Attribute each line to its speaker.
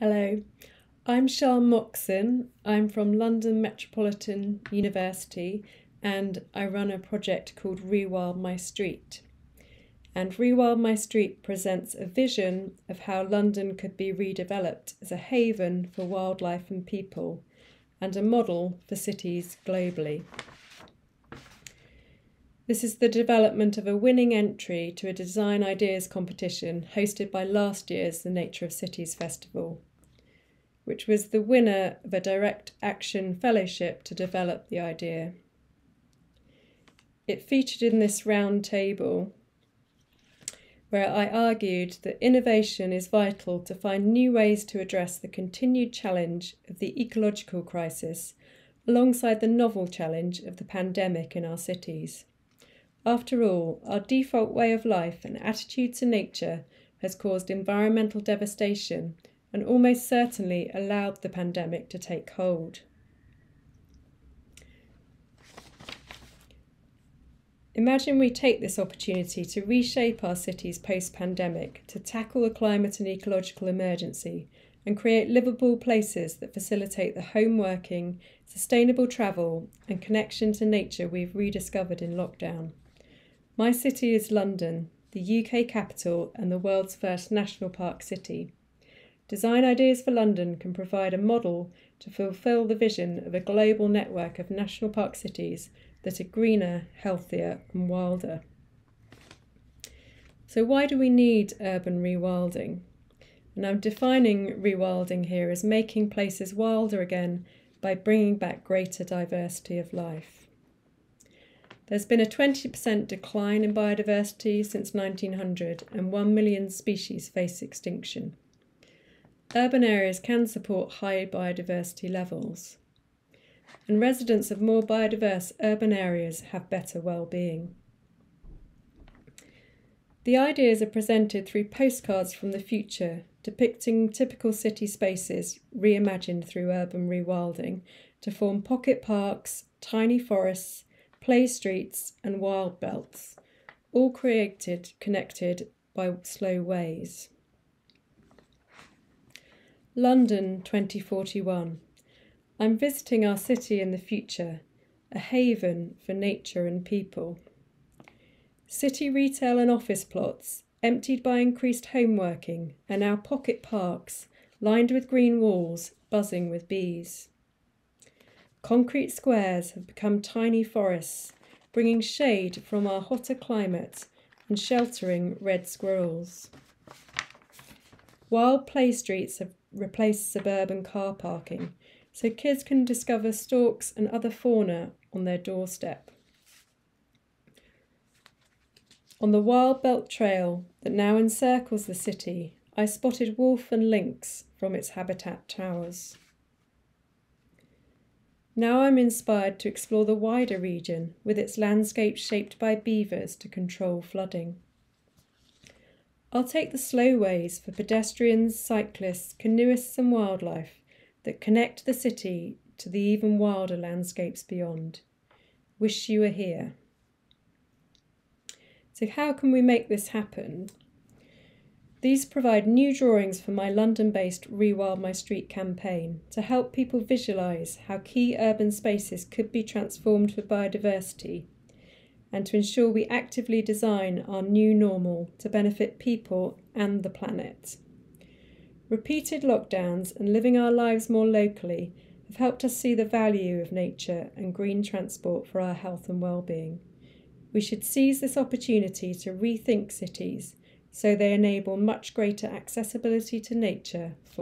Speaker 1: Hello, I'm Sian Moxon. I'm from London Metropolitan University and I run a project called Rewild My Street. And Rewild My Street presents a vision of how London could be redeveloped as a haven for wildlife and people and a model for cities globally. This is the development of a winning entry to a design ideas competition hosted by last year's The Nature of Cities Festival, which was the winner of a direct action fellowship to develop the idea. It featured in this round table where I argued that innovation is vital to find new ways to address the continued challenge of the ecological crisis alongside the novel challenge of the pandemic in our cities. After all, our default way of life and attitude to nature has caused environmental devastation and almost certainly allowed the pandemic to take hold. Imagine we take this opportunity to reshape our cities post-pandemic to tackle the climate and ecological emergency and create livable places that facilitate the home working, sustainable travel and connection to nature we've rediscovered in lockdown. My city is London, the UK capital and the world's first national park city. Design Ideas for London can provide a model to fulfil the vision of a global network of national park cities that are greener, healthier and wilder. So why do we need urban rewilding? And I'm defining rewilding here as making places wilder again by bringing back greater diversity of life. There's been a 20% decline in biodiversity since 1900 and 1 million species face extinction. Urban areas can support high biodiversity levels, and residents of more biodiverse urban areas have better well-being. The ideas are presented through postcards from the future, depicting typical city spaces reimagined through urban rewilding to form pocket parks, tiny forests, play streets and wild belts, all connected by slow ways. London 2041. I'm visiting our city in the future, a haven for nature and people. City retail and office plots, emptied by increased home working, are now pocket parks, lined with green walls, buzzing with bees. Concrete squares have become tiny forests, bringing shade from our hotter climate and sheltering red squirrels. Wild play streets have replaced suburban car parking, so kids can discover storks and other fauna on their doorstep. On the Wild Belt Trail that now encircles the city, I spotted wolf and lynx from its habitat towers. Now I'm inspired to explore the wider region with its landscape shaped by beavers to control flooding. I'll take the slow ways for pedestrians, cyclists, canoeists and wildlife that connect the city to the even wilder landscapes beyond. Wish you were here. So how can we make this happen? These provide new drawings for my London-based Rewild My Street campaign to help people visualise how key urban spaces could be transformed for biodiversity and to ensure we actively design our new normal to benefit people and the planet. Repeated lockdowns and living our lives more locally have helped us see the value of nature and green transport for our health and well-being. We should seize this opportunity to rethink cities so they enable much greater accessibility to nature for